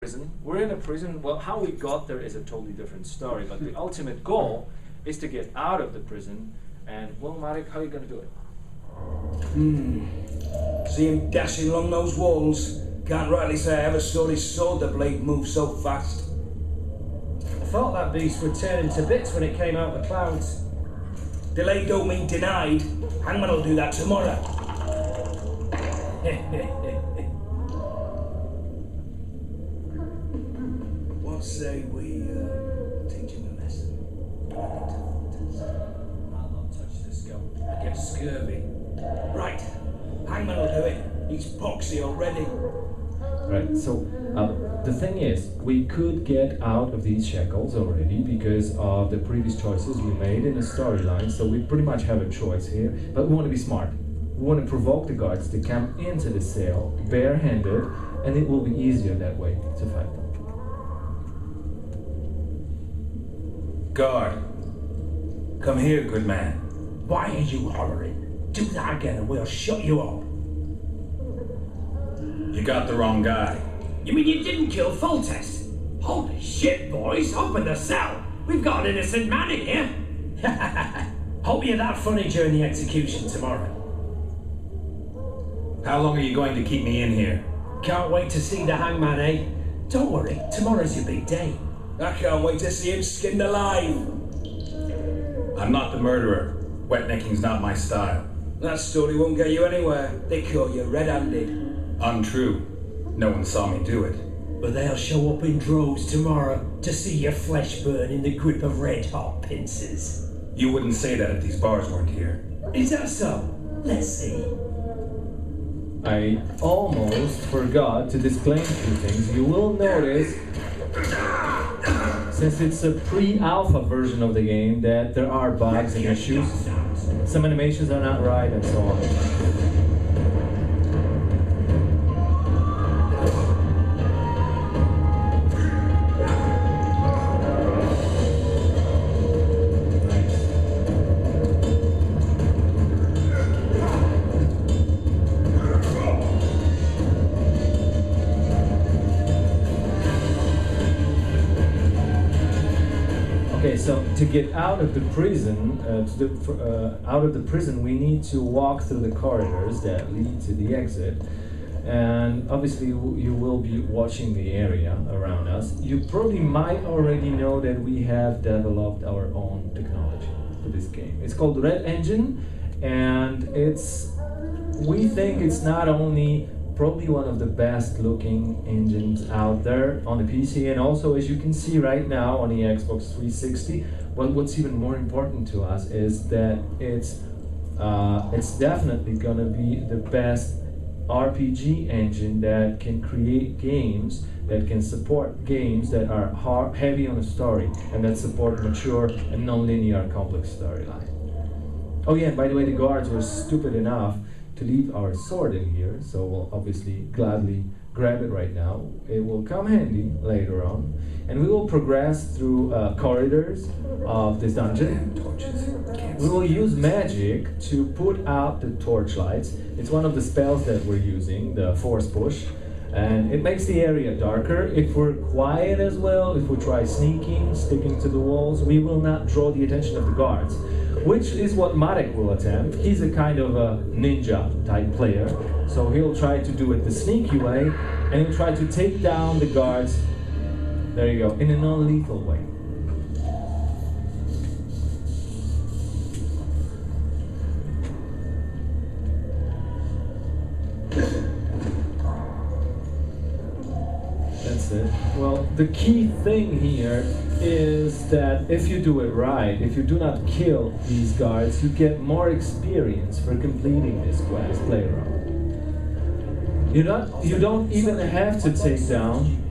prison. We're in a prison. Well, how we got there is a totally different story, but the ultimate goal is to get out of the prison. And, well, Marek, how are you going to do it? See him dashing along those walls. Can't rightly say I ever saw his shoulder blade move so fast. I thought that beast would turn into bits when it came out of the clouds. Delayed don't mean denied. Hangman will do that tomorrow. What say we teach him a lesson? I'll not touch this gun. I get scurvy. Right. Hangman will do it. He's poxy already. Right, so the thing is, we could get out of these shackles already because of the previous choices we made in the storyline, so we pretty much have a choice here, but we want to be smart. We want to provoke the guards to come into the cell barehanded, and it will be easier that way to fight them. Guard. Come here, good man. Why are you hollering? Do that again and we'll shut you up. You got the wrong guy. You mean you didn't kill Foltest? Holy shit, boys, open the cell. We've got an innocent man in here. Hope you're that funny during the execution tomorrow. How long are you going to keep me in here? Can't wait to see the hangman, eh? Don't worry, tomorrow's your big day. I can't wait to see him skinned alive. I'm not the murderer. Wetnecking's not my style. That story won't get you anywhere. They call you red-handed. Untrue. No one saw me do it. But they'll show up in droves tomorrow to see your flesh burn in the grip of red-hot pincers. You wouldn't say that if these bars weren't here. Is that so? Let's see. I almost forgot to disclaim 2 things. You will notice, since it's a pre-alpha version of the game, that there are bugs and issues. Some animations are not right and so on. Okay, so to get out of the prison, we need to walk through the corridors that lead to the exit. And obviously, you will be watching the area around us. You probably might already know that we have developed our own technology for this game. It's called Red Engine, and we think it's not only probably one of the best looking engines out there on the PC, and also, as you can see right now on the Xbox 360, what's even more important to us is that it's definitely gonna be the best RPG engine that can create games, that can support games that are heavy on the story and that support mature and non-linear complex storyline. Oh yeah, and by the way, the guards were stupid enough to leave our sword in here, so we'll obviously gladly grab it right now. It will come handy later on, and we will progress through corridors of this dungeon. We will use magic to put out the torchlights. It's one of the spells that we're using, the force push, and it makes the area darker. If we're quiet as well, if we try sneaking, sticking to the walls, we will not draw the attention of the guards, which is what Marek will attempt. He's a kind of a ninja type player, so he'll try to do it the sneaky way, and he'll try to take down the guards, there you go, in a non-lethal way. That's it. Well, the key thing here is that if you do it right, if you do not kill these guards, you get more experience for completing this quest later on. You don't even have to take down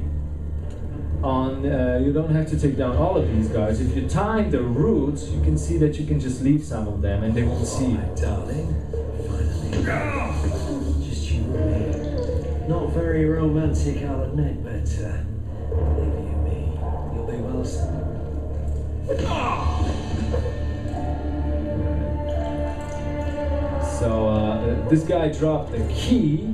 you don't have to take down all of these guards. If you time the routes, you can see that you can just leave some of them and they won't see you. Darling, finally. Just you and me. Not very romantic, I'll admit, but believe you me, you'll be well soon. So this guy dropped the key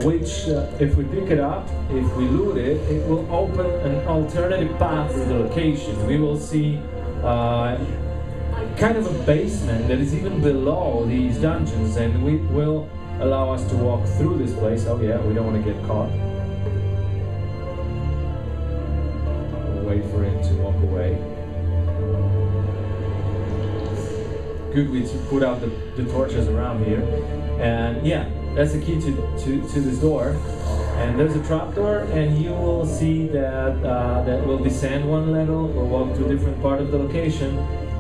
which, if we pick it up, if we loot it, it will open an alternative path to the location. We will see kind of a basement that is even below these dungeons, and we will allow us to walk through this place. Oh yeah, we don't want to get caught. We'll wait for him to walk away. Good way to put out the torches around here. And yeah, that's the key to this door. And there's a trapdoor, and you will see that that will descend one level. We'll walk to a different part of the location.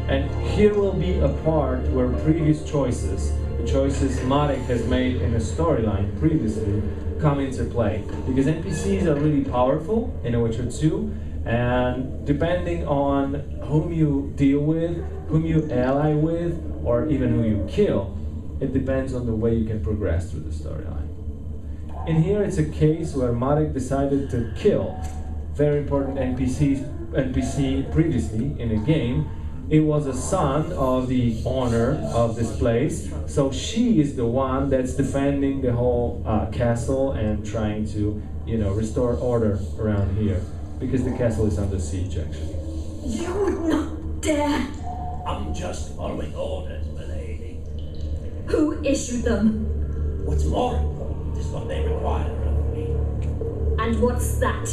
And here will be a part where previous choices, the choices Marek has made in a storyline previously, come into play. Because NPCs are really powerful in The Witcher 2, and depending on whom you deal with, whom you ally with, or even who you kill, it depends on the way you can progress through the storyline. In here it's a case where Marek decided to kill very important NPC previously in a game. It was a son of the owner of this place, so she is the one that's defending the whole castle and trying to, restore order around here, because the castle is under siege, actually. You would not dare! I'm just following orders, milady. Who issued them? What's more important is what they require of me. And what's that?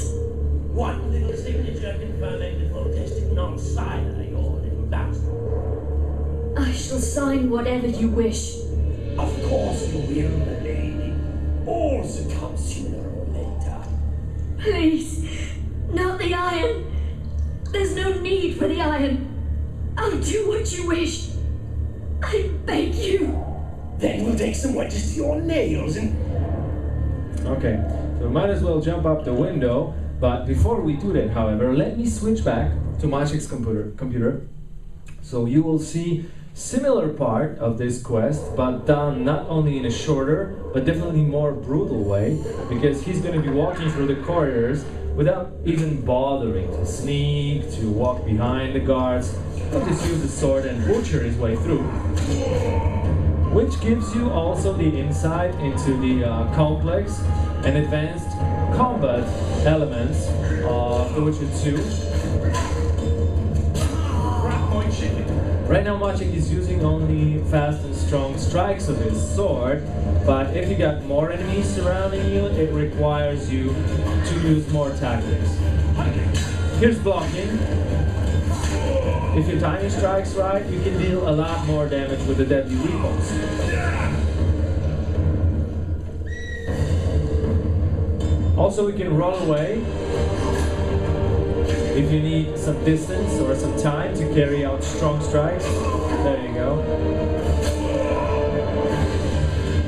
One little signature confirming the full test did not sign your little bastard. I shall sign whatever you wish. Of course you will, milady. All succumb sooner or later. Please, not the iron. There's no need for the iron. I'll do what you wish. I beg you. Then we'll take some wedges to your nails and... Okay, so we might as well jump up the window, but before we do that, however, let me switch back to Maciek's computer. So you will see similar part of this quest, but done not only in a shorter, but definitely more brutal way, because he's going to be walking through the corridors without even bothering to sneak, to walk behind the guards. He'll just use the sword and butcher his way through. Which gives you also the insight into the complex and advanced combat elements of The Witcher 2. Right now Maciek is using only fast and strong strikes of his sword, but if you got more enemies surrounding you, it requires you to use more tactics. Here's blocking. If your timing strikes right, you can deal a lot more damage with the deadly weapons. Also, we can run away if you need some distance or some time to carry out strong strikes. There you go.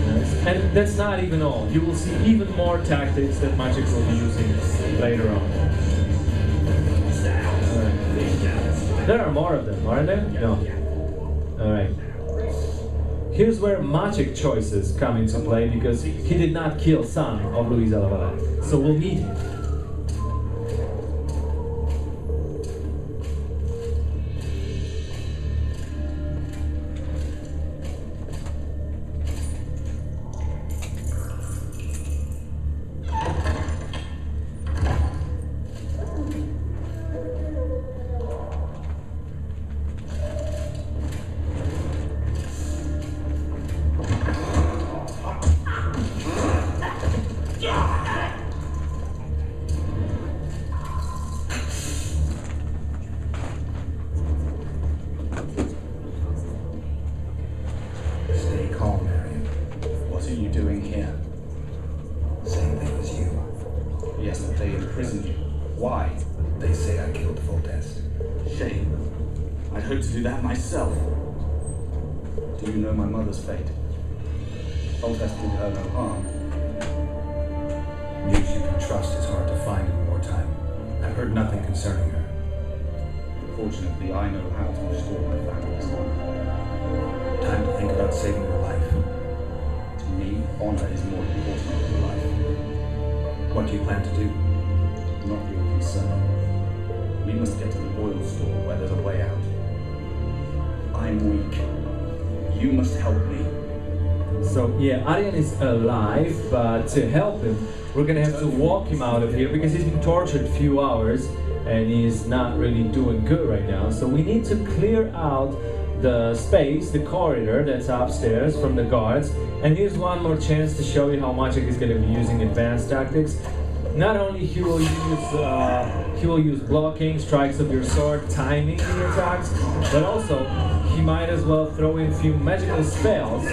Nice. And that's not even all. You will see even more tactics that Maciek will be using later on. There are more of them, aren't there? No. Alright. Here's where Maciek choices come into play, because he did not kill son of Luisa Lavalette. So we'll meet him. Fortunately, I know how to restore my family's honor. Time to think about saving your life. To me, honor is more important than your life. What do you plan to do? Not your concern. We must get to the oil store where there's a way out. I'm weak. You must help me. So yeah, Aryan is alive, but to help him, we're gonna have to walk him out of here because he's been tortured a few hours and he's not really doing good right now. So we need to clear out the space, the corridor that's upstairs from the guards. And here's one more chance to show you how much he's gonna be using advanced tactics. Not only he will use blocking, strikes of your sword, timing the attacks, but also he might as well throw in a few magical spells,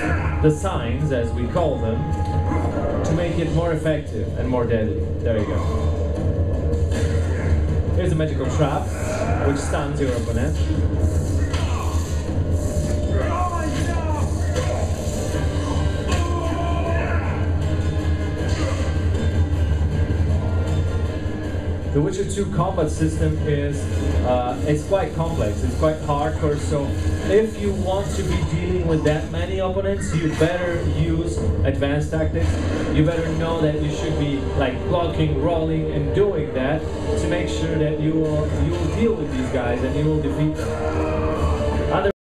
the signs as we call them, to make it more effective and more deadly. There you go. Here's a magical trap, which stuns your opponent. The Witcher 2 combat system is it's quite complex, it's quite hardcore, so if you want to be dealing with that many opponents, you better use advanced tactics. You better know that you should be like blocking, rolling, and doing that to make sure that you will deal with these guys and you will defeat them.